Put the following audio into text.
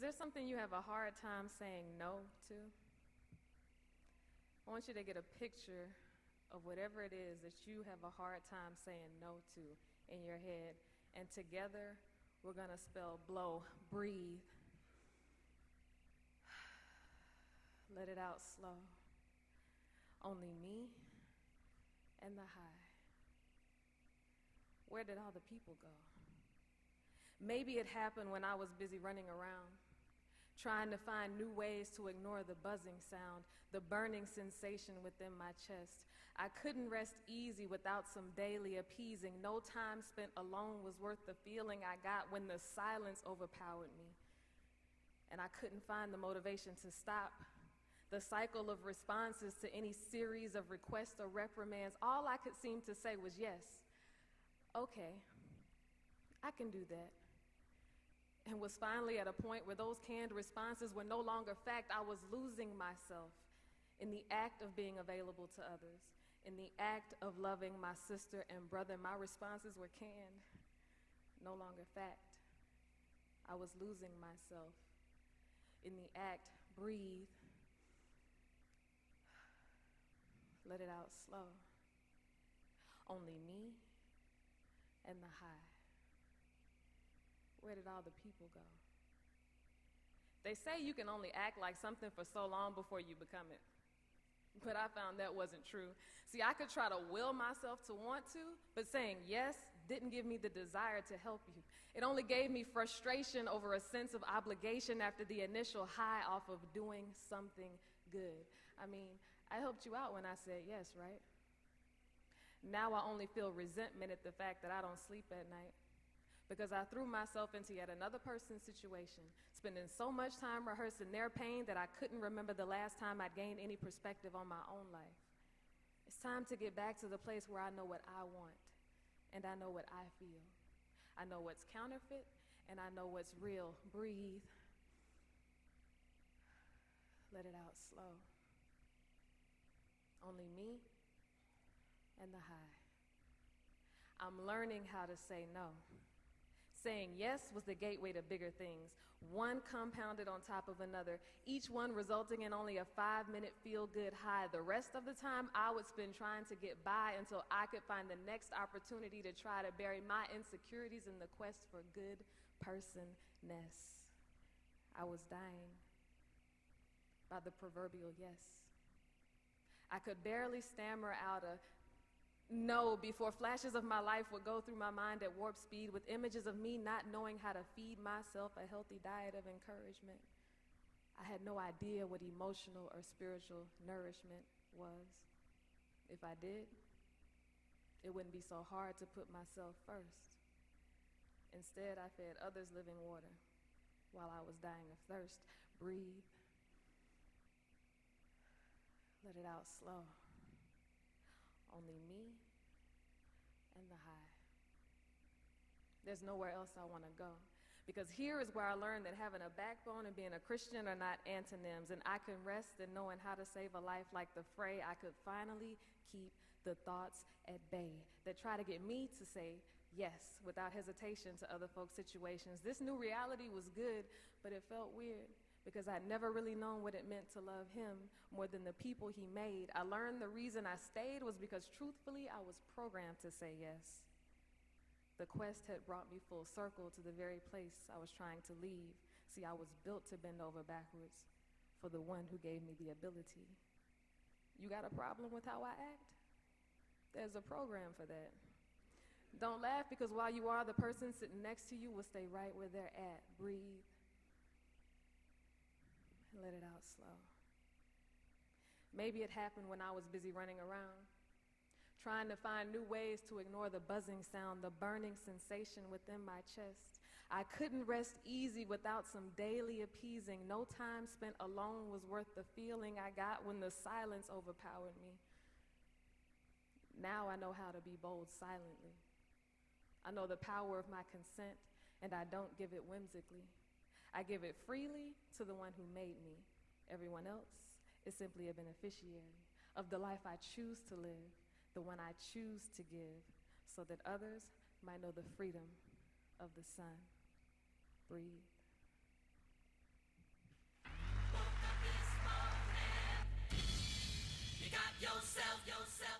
there something you have a hard time saying no to? I want you to get a picture of whatever it is that you have a hard time saying no to in your head. And together, we're going to spell blow, breathe. Let it out slow. Only me and the high. Where did all the people go? Maybe it happened when I was busy running around, trying to find new ways to ignore the buzzing sound, the burning sensation within my chest. I couldn't rest easy without some daily appeasing. No time spent alone was worth the feeling I got when the silence overpowered me. And I couldn't find the motivation to stop the cycle of responses to any series of requests or reprimands. All I could seem to say was yes. Okay, I can do that. And was finally at a point where those canned responses were no longer fact. I was losing myself in the act of being available to others, in the act of loving my sister and brother. My responses were canned, no longer fact. I was losing myself in the act. Breathe. Let it out slow. Only me and the high. Where did all the people go? They say you can only act like something for so long before you become it. But I found that wasn't true. See, I could try to will myself to want to, but saying yes didn't give me the desire to help you. It only gave me frustration over a sense of obligation after the initial high off of doing something good. I mean, I helped you out when I said yes, right? Now I only feel resentment at the fact that I don't sleep at night because I threw myself into yet another person's situation, spending so much time rehearsing their pain that I couldn't remember the last time I'd gained any perspective on my own life. It's time to get back to the place where I know what I want and I know what I feel. I know what's counterfeit and I know what's real. Breathe. Let it out slow. Only me and the high. I'm learning how to say no. Saying yes was the gateway to bigger things, one compounded on top of another, each one resulting in only a 5-minute feel-good high. The rest of the time, I would spend trying to get by until I could find the next opportunity to try to bury my insecurities in the quest for good personness. I was dying by the proverbial yes. I could barely stammer out a no before flashes of my life would go through my mind at warp speed with images of me not knowing how to feed myself a healthy diet of encouragement. I had no idea what emotional or spiritual nourishment was. If I did, it wouldn't be so hard to put myself first. Instead, I fed others living water while I was dying of thirst. Breathe. Let it out slow. Only me and the high. There's nowhere else I want to go. Because here is where I learned that having a backbone and being a Christian are not antonyms. And I can rest in knowing how to save a life like the fray. I could finally keep the thoughts at bay that try to get me to say yes without hesitation to other folks' situations. This new reality was good, but it felt weird, because I'd never really known what it meant to love him more than the people he made. I learned the reason I stayed was because, truthfully, I was programmed to say yes. The quest had brought me full circle to the very place I was trying to leave. See, I was built to bend over backwards for the one who gave me the ability. You got a problem with how I act? There's a program for that. Don't laugh, because while you are, the person sitting next to you will stay right where they're at. Breathe. Let it out slow. Maybe it happened when I was busy running around, trying to find new ways to ignore the buzzing sound, the burning sensation within my chest. I couldn't rest easy without some daily appeasing. No time spent alone was worth the feeling I got when the silence overpowered me. Now I know how to be bold silently. I know the power of my consent, and I don't give it whimsically. I give it freely to the one who made me. Everyone else is simply a beneficiary of the life I choose to live, the one I choose to give, so that others might know the freedom of the sun. Breathe. yourself, yourself.